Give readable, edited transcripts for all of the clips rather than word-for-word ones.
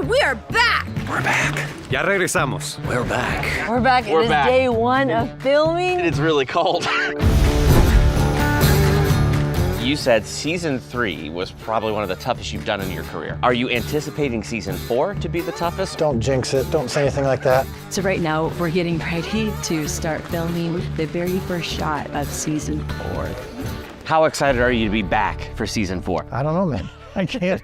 we are back! We're back. Ya regresamos. We're back. We're back. We're It is back. day one of filming. It's really cold. You said season 3 was probably one of the toughest you've done in your career. Are you anticipating season 4 to be the toughest? Don't jinx it. Don't say anything like that. So right now we're getting ready to start filming the very first shot of season 4. How excited are you to be back for season 4? I don't know, man. I can't.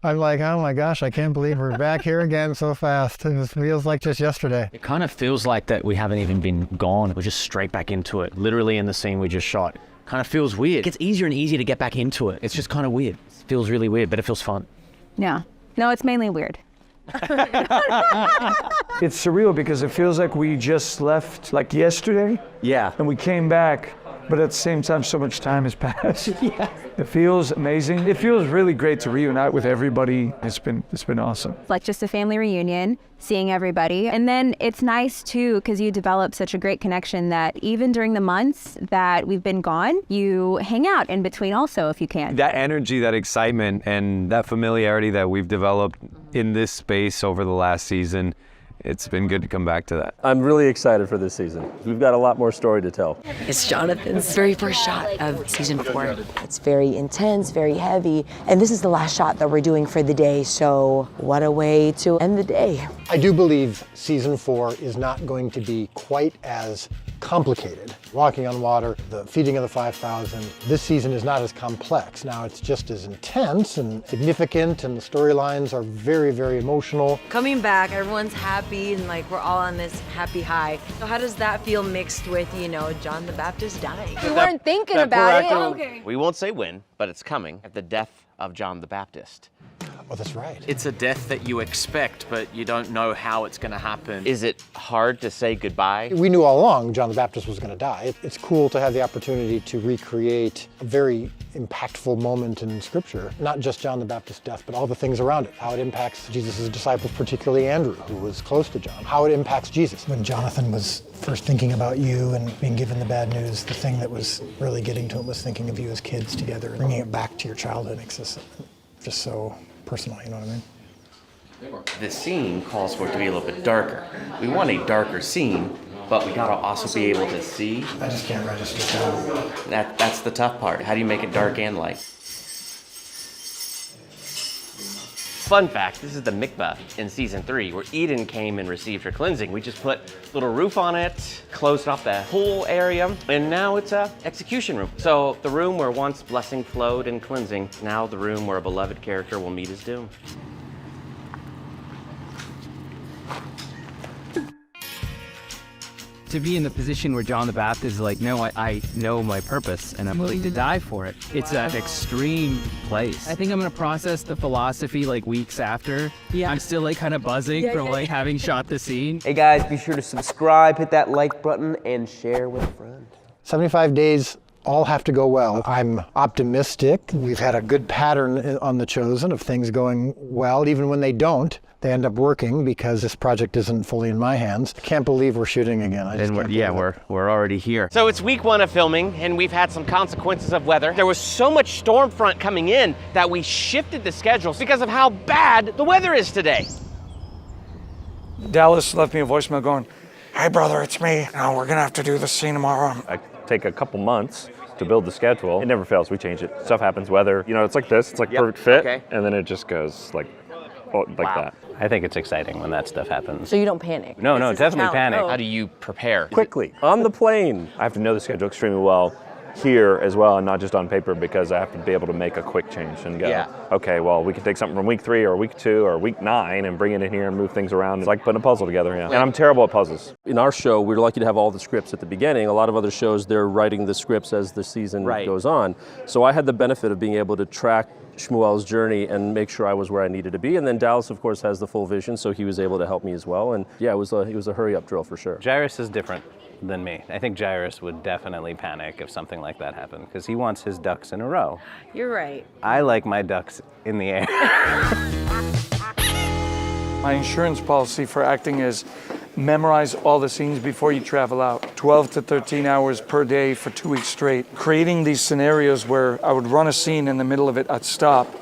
I'm like, oh my gosh, I can't believe we're back here again so fast. It just feels like just yesterday. It kind of feels like that we haven't even been gone. We're just straight back into it, literally in the scene we just shot. Kind of feels weird. It gets easier and easier to get back into it. It's just kind of weird. It feels really weird, but it feels fun. Yeah. No, it's mainly weird. It's surreal because it feels like we just left like yesterday. Yeah. And we came back, but at the same time, so much time has passed. Yeah. It feels amazing. It feels really great to reunite with everybody. It's been awesome. It's like just a family reunion, seeing everybody. And then it's nice too, because you develop such a great connection that even during the months that we've been gone, you hang out in between also if you can. That energy, that excitement, and that familiarity that we've developed in this space over the last season, it's been good to come back to that. I'm really excited for this season. We've got a lot more story to tell. It's Jonathan's very first shot of season 4. It's very intense, very heavy, and this is the last shot that we're doing for the day, so what a way to end the day. I do believe season 4 is not going to be quite as complicated. Walking on water, the feeding of the 5,000, this season is not as complex. Now it's just as intense and significant, and the storylines are very, very emotional. Coming back, everyone's happy and like we're all on this happy high. So how does that feel mixed with, you know, John the Baptist dying? You weren't thinking about it. Okay. We won't say when, but it's coming at the death of John the Baptist. Oh, that's right. It's a death that you expect, but you don't know how it's going to happen. Is it hard to say goodbye? We knew all along John the Baptist was going to die. It's cool to have the opportunity to recreate a very impactful moment in Scripture. Not just John the Baptist's death, but all the things around it. How it impacts Jesus' disciples, particularly Andrew, who was close to John. How it impacts Jesus. When Jonathan was first thinking about you and being given the bad news, the thing that was really getting to him was thinking of you as kids together. Bringing it back to your childhood makes this just so personal, you know what I mean? The scene calls for it to be a little bit darker. We want a darker scene, but we gotta also be able to see. I just can't register that. That's the tough part. How do you make it dark and light? Fun fact, this is the mikveh in season 3 where Eden came and received her cleansing. We just put a little roof on it, closed off the whole area, and now it's a execution room. So the room where once blessing flowed and cleansing, now the room where a beloved character will meet his doom. To be in the position where John the Baptist is like, no, I know my purpose and I'm willing to die for it. It's an extreme place. I think I'm gonna process the philosophy like weeks after. Yeah. I'm still like kind of buzzing from like having shot the scene. Hey guys, be sure to subscribe, hit that like button, and share with a friend. 75 days all have to go well. I'm optimistic. We've had a good pattern on The Chosen of things going well. Even when they don't, they end up working because this project isn't fully in my hands. Can't believe we're shooting again. We're already here. So it's week 1 of filming, and we've had some consequences of weather. There was so much storm front coming in that we shifted the schedules because of how bad the weather is today. Dallas left me a voicemail going, "Hey brother, it's me. No, we're gonna have to do the scene tomorrow." I take a couple months to build the schedule. It never fails, we change it. Stuff happens, weather, you know, it's like this, it's like perfect fit, and then it just goes like that. I think it's exciting when that stuff happens. So you don't panic? No, definitely panic. How do you prepare? Quickly, on the plane. I have to know the schedule extremely well here as well, and not just on paper, because I have to be able to make a quick change and go, okay, well, we can take something from week 3 or week 2 or week 9 and bring it in here and move things around. It's like putting a puzzle together, And I'm terrible at puzzles. In our show, we're lucky to have all the scripts at the beginning. A lot of other shows, they're writing the scripts as the season goes on. So I had the benefit of being able to track Shmuel's journey and make sure I was where I needed to be. And then Dallas, of course, has the full vision, so he was able to help me as well. And yeah, it was a hurry-up drill for sure. Jairus is different than me. I think Jairus would definitely panic if something like that happened because he wants his ducks in a row. You're right. I like my ducks in the air. My insurance policy for acting is memorize all the scenes before you travel out. 12 to 13 hours per day for 2 weeks straight. Creating these scenarios where I would run a scene in the middle of it, I'd stop,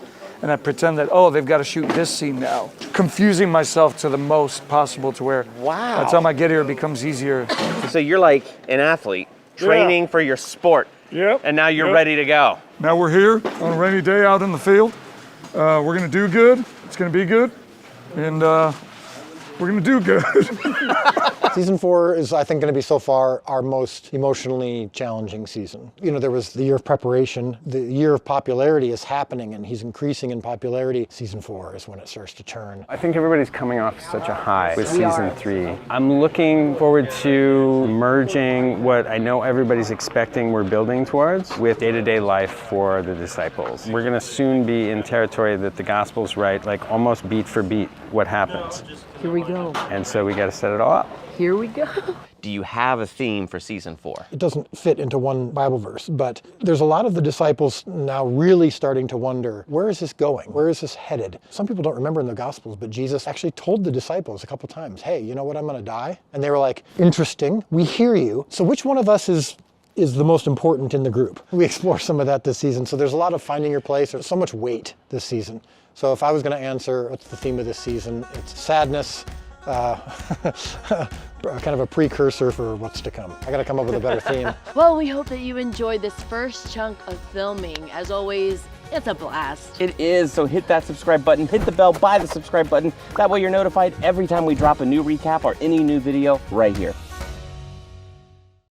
and I pretend that, oh, they've got to shoot this scene now. Confusing myself to the most possible to where Wow. by the time I get here, it becomes easier. So you're like an athlete training for your sport. Yep. And now you're Yep. ready to go. Now we're here on a rainy day out in the field. We're gonna do good. It's gonna be good. And we're gonna do good. Season 4 is, I think, going to be so far our most emotionally challenging season. You know, there was the year of preparation. The year of popularity is happening, and he's increasing in popularity. Season 4 is when it starts to turn. I think everybody's coming off such a high with season 3. I'm looking forward to merging what I know everybody's expecting we're building towards with day-to-day life for the disciples. We're going to soon be in territory that the gospel's right, like almost beat for beat what happens. Here we go. And so we got to set it all up. Here we go. Do you have a theme for season 4? It doesn't fit into one Bible verse, but there's a lot of the disciples now really starting to wonder, where is this going? Where is this headed? Some people don't remember in the Gospels, but Jesus actually told the disciples a couple times, hey, you know what, I'm going to die? And they were like, interesting, we hear you. So which one of us is the most important in the group? We explore some of that this season. So there's a lot of finding your place. There's so much weight this season. So if I was going to answer what's the theme of this season, it's sadness, kind of a precursor for what's to come. I got to come up with a better theme. Well, we hope that you enjoyed this first chunk of filming. As always, it's a blast. It is, so hit that subscribe button, hit the bell by the subscribe button. That way you're notified every time we drop a new recap or any new video right here.